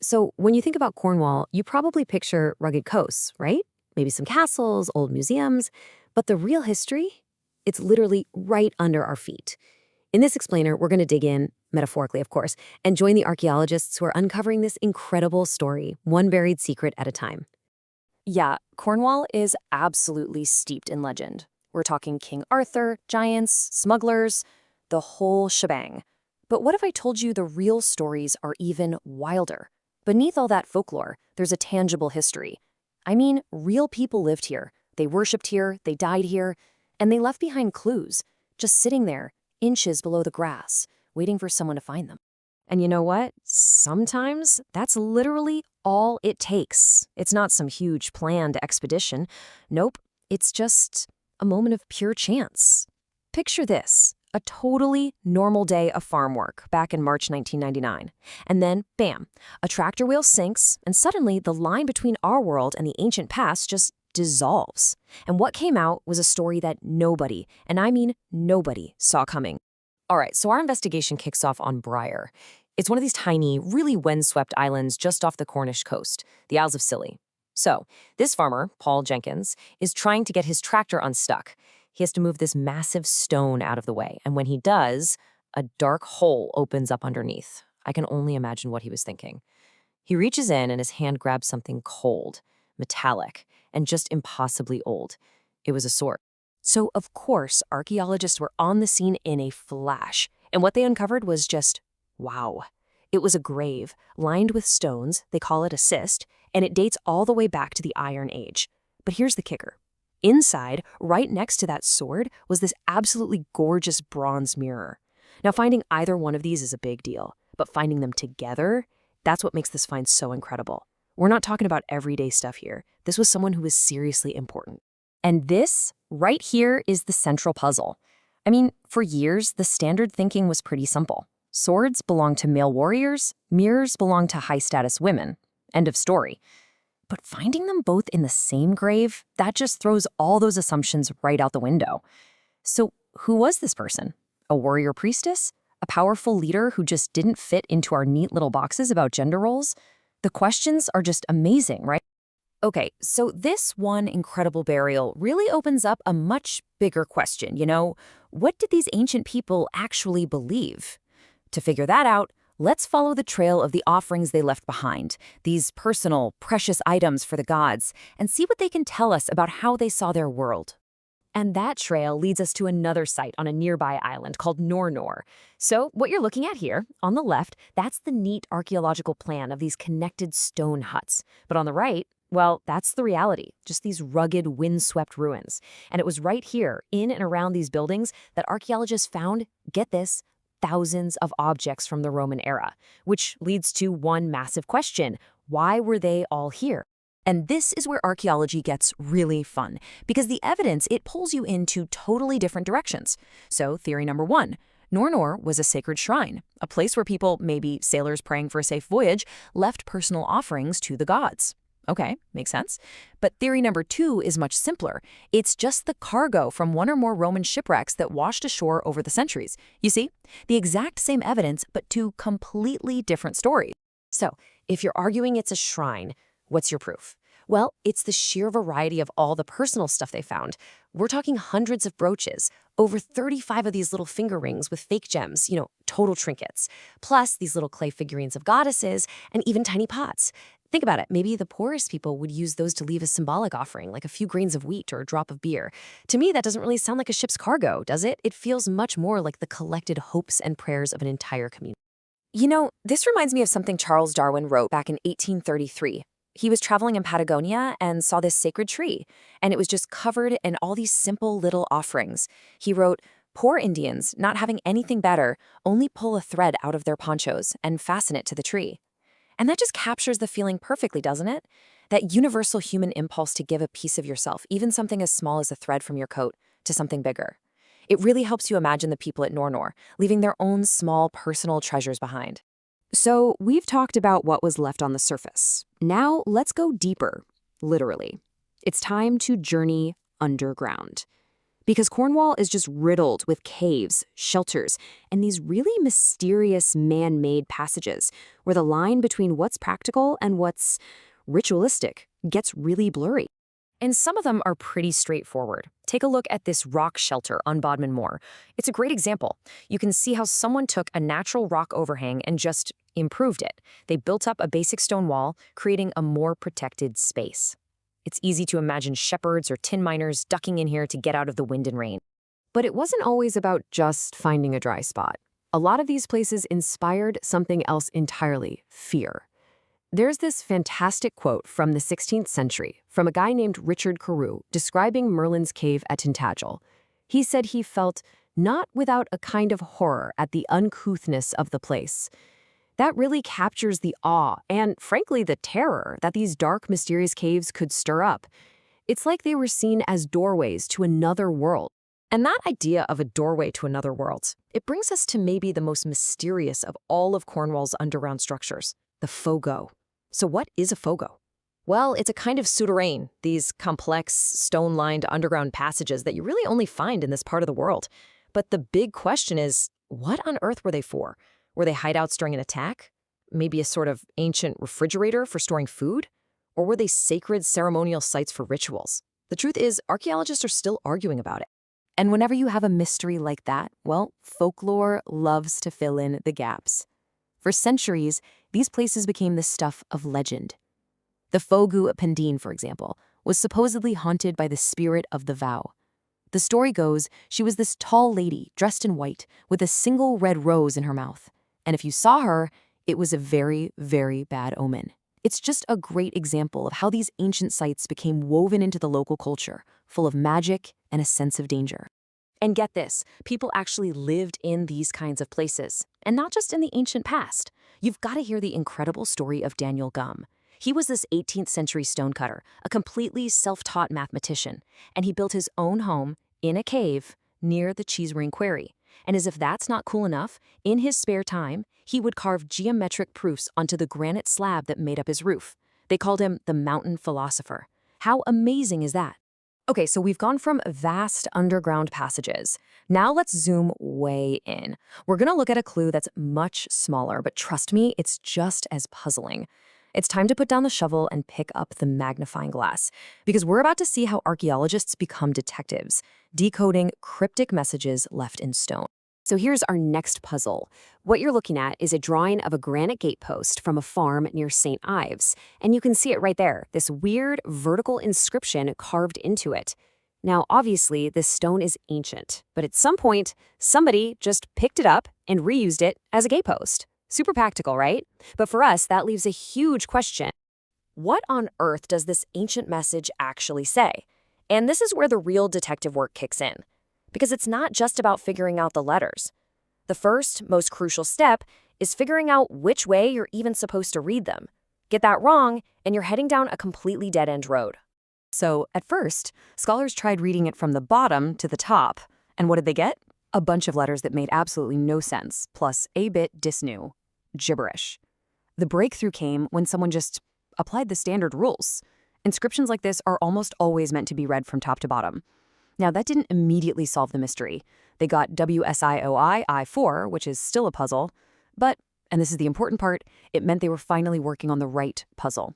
So when you think about Cornwall, you probably picture rugged coasts, right? Maybe some castles, old museums. But the real history? It's literally right under our feet. In this explainer, we're going to dig in, metaphorically, of course, and join the archaeologists who are uncovering this incredible story, one buried secret at a time. Yeah, Cornwall is absolutely steeped in legend. We're talking King Arthur, giants, smugglers, the whole shebang. But what if I told you the real stories are even wilder? Beneath all that folklore, there's a tangible history. I mean, real people lived here. They worshipped here, they died here, and they left behind clues, just sitting there, inches below the grass, waiting for someone to find them. And you know what? Sometimes that's literally all it takes. It's not some huge planned expedition. Nope, it's just a moment of pure chance. Picture this, a totally normal day of farm work back in March 1999. And then, bam, a tractor wheel sinks, and suddenly the line between our world and the ancient past just dissolves. And what came out was a story that nobody, and I mean nobody, saw coming. All right, so our investigation kicks off on Briar. It's one of these tiny, really windswept islands just off the Cornish coast, the Isles of Scilly. So, this farmer, Paul Jenkins, is trying to get his tractor unstuck. He has to move this massive stone out of the way, and when he does, a dark hole opens up underneath. I can only imagine what he was thinking. He reaches in and his hand grabs something cold, metallic, and just impossibly old. It was a sword. So, of course, archaeologists were on the scene in a flash, and what they uncovered was just, wow. It was a grave, lined with stones, they call it a cyst, and it dates all the way back to the Iron Age. But here's the kicker. Inside, right next to that sword, was this absolutely gorgeous bronze mirror. Now, finding either one of these is a big deal, but finding them together, that's what makes this find so incredible. We're not talking about everyday stuff here. This was someone who was seriously important. And this, right here, is the central puzzle. I mean, for years, the standard thinking was pretty simple. Swords belong to male warriors, mirrors belong to high-status women. End of story. But finding them both in the same grave, that just throws all those assumptions right out the window. So who was this person? A warrior priestess? A powerful leader who just didn't fit into our neat little boxes about gender roles? The questions are just amazing, right? Okay, so this one incredible burial really opens up a much bigger question, what did these ancient people actually believe? To figure that out, let's follow the trail of the offerings they left behind, these personal, precious items for the gods, and see what they can tell us about how they saw their world. And that trail leads us to another site on a nearby island called Nornor. So what you're looking at here, on the left, that's the neat archaeological plan of these connected stone huts. But on the right, well, that's the reality, just these rugged, windswept ruins. And it was right here, in and around these buildings, that archaeologists found, get this, thousands of objects from the Roman era, which leads to one massive question. Why were they all here? And this is where archaeology gets really fun, because the evidence, it pulls you into totally different directions. So theory number one, Nornor was a sacred shrine, a place where people, maybe sailors praying for a safe voyage, left personal offerings to the gods. Okay, makes sense. But theory number two is much simpler. It's just the cargo from one or more Roman shipwrecks that washed ashore over the centuries. You see, the exact same evidence, but two completely different stories. So, if you're arguing it's a shrine, what's your proof? Well, it's the sheer variety of all the personal stuff they found. We're talking hundreds of brooches, over 35 of these little finger rings with fake gems, total trinkets, plus these little clay figurines of goddesses, and even tiny pots. Think about it. Maybe the poorest people would use those to leave a symbolic offering, like a few grains of wheat or a drop of beer. To me, that doesn't really sound like a ship's cargo, does it? It feels much more like the collected hopes and prayers of an entire community. This reminds me of something Charles Darwin wrote back in 1833. He was traveling in Patagonia and saw this sacred tree, and it was just covered in all these simple little offerings. He wrote, "Poor Indians, not having anything better, only pull a thread out of their ponchos and fasten it to the tree." And that just captures the feeling perfectly, doesn't it? That universal human impulse to give a piece of yourself, even something as small as a thread from your coat, to something bigger. It really helps you imagine the people at Nornor, leaving their own small personal treasures behind. So we've talked about what was left on the surface. Now let's go deeper, literally. It's time to journey underground. Because Cornwall is just riddled with caves, shelters, and these really mysterious man-made passages where the line between what's practical and what's ritualistic gets really blurry. And some of them are pretty straightforward. Take a look at this rock shelter on Bodmin Moor. It's a great example. You can see how someone took a natural rock overhang and just improved it. They built up a basic stone wall, creating a more protected space. It's easy to imagine shepherds or tin miners ducking in here to get out of the wind and rain. But it wasn't always about just finding a dry spot. A lot of these places inspired something else entirely: fear. There's this fantastic quote from the 16th century from a guy named Richard Carew describing Merlin's cave at Tintagel. He said he felt not without a kind of horror at the uncouthness of the place. That really captures the awe and, frankly, the terror that these dark, mysterious caves could stir up. It's like they were seen as doorways to another world. And that idea of a doorway to another world, it brings us to maybe the most mysterious of all of Cornwall's underground structures, the fogo. So what is a fogo? Well, it's a kind of souterrain, these complex, stone-lined underground passages that you really only find in this part of the world. But the big question is, what on earth were they for? Were they hideouts during an attack? Maybe a sort of ancient refrigerator for storing food? Or were they sacred ceremonial sites for rituals? The truth is, archaeologists are still arguing about it. And whenever you have a mystery like that, well, folklore loves to fill in the gaps. For centuries, these places became the stuff of legend. The Fogu at Pendeen, for example, was supposedly haunted by the spirit of the vow. The story goes she was this tall lady dressed in white with a single red rose in her mouth. And if you saw her, it was a very, very bad omen. It's just a great example of how these ancient sites became woven into the local culture, full of magic and a sense of danger. And get this, people actually lived in these kinds of places, and not just in the ancient past. You've got to hear the incredible story of Daniel Gum. He was this 18th century stonecutter, a completely self-taught mathematician, and he built his own home in a cave near the Cheese Ring Quarry. And as if that's not cool enough, in his spare time, he would carve geometric proofs onto the granite slab that made up his roof. They called him the mountain philosopher. How amazing is that? Okay, so we've gone from vast underground passages. Now let's zoom way in. We're going to look at a clue that's much smaller, but trust me, it's just as puzzling. It's time to put down the shovel and pick up the magnifying glass, because we're about to see how archaeologists become detectives, decoding cryptic messages left in stone. So here's our next puzzle. What you're looking at is a drawing of a granite gatepost from a farm near St. Ives, and you can see it right there, this weird vertical inscription carved into it. Now, obviously, this stone is ancient, but at some point, somebody just picked it up and reused it as a gatepost. Super practical, right? But for us, that leaves a huge question. What on earth does this ancient message actually say? And this is where the real detective work kicks in. Because it's not just about figuring out the letters. The first, most crucial step is figuring out which way you're even supposed to read them. Get that wrong, and you're heading down a completely dead-end road. So, at first, scholars tried reading it from the bottom to the top. And what did they get? A bunch of letters that made absolutely no sense, plus a bit disnew. Gibberish. The breakthrough came when someone just applied the standard rules. Inscriptions like this are almost always meant to be read from top to bottom. Now, that didn't immediately solve the mystery. They got WSIOI I4, which is still a puzzle, but, and this is the important part, it meant they were finally working on the right puzzle.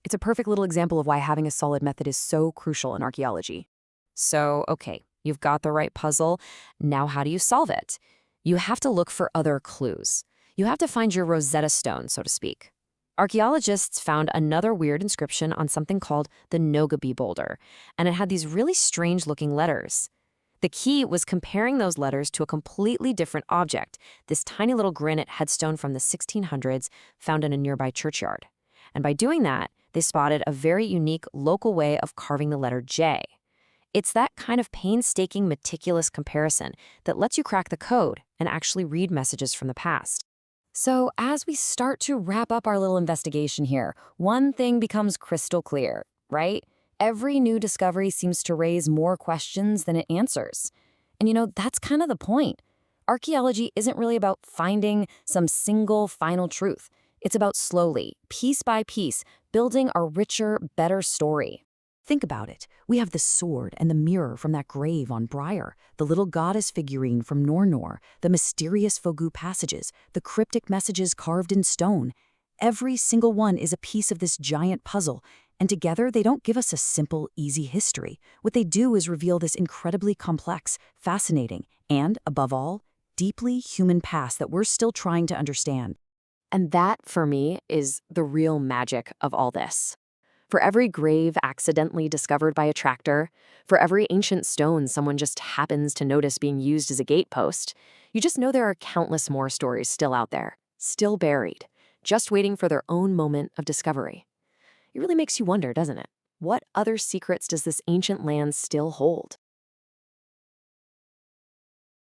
It's a perfect little example of why having a solid method is so crucial in archaeology. So, okay, you've got the right puzzle. Now, how do you solve it? You have to look for other clues. You have to find your Rosetta Stone, so to speak. Archaeologists found another weird inscription on something called the Nogaby boulder, and it had these really strange-looking letters. The key was comparing those letters to a completely different object, this tiny little granite headstone from the 1600s found in a nearby churchyard. And by doing that, they spotted a very unique local way of carving the letter J. It's that kind of painstaking, meticulous comparison that lets you crack the code and actually read messages from the past. So as we start to wrap up our little investigation here, one thing becomes crystal clear, right? Every new discovery seems to raise more questions than it answers. And that's kind of the point. Archaeology isn't really about finding some single final truth. It's about slowly, piece by piece, building a richer, better story. Think about it. We have the sword and the mirror from that grave on Briar, the little goddess figurine from Nornor, the mysterious Fogu passages, the cryptic messages carved in stone. Every single one is a piece of this giant puzzle, and together they don't give us a simple, easy history. What they do is reveal this incredibly complex, fascinating, and, above all, deeply human past that we're still trying to understand. And that, for me, is the real magic of all this. For every grave accidentally discovered by a tractor, for every ancient stone someone just happens to notice being used as a gatepost, you just know there are countless more stories still out there, still buried, just waiting for their own moment of discovery. It really makes you wonder, doesn't it? What other secrets does this ancient land still hold?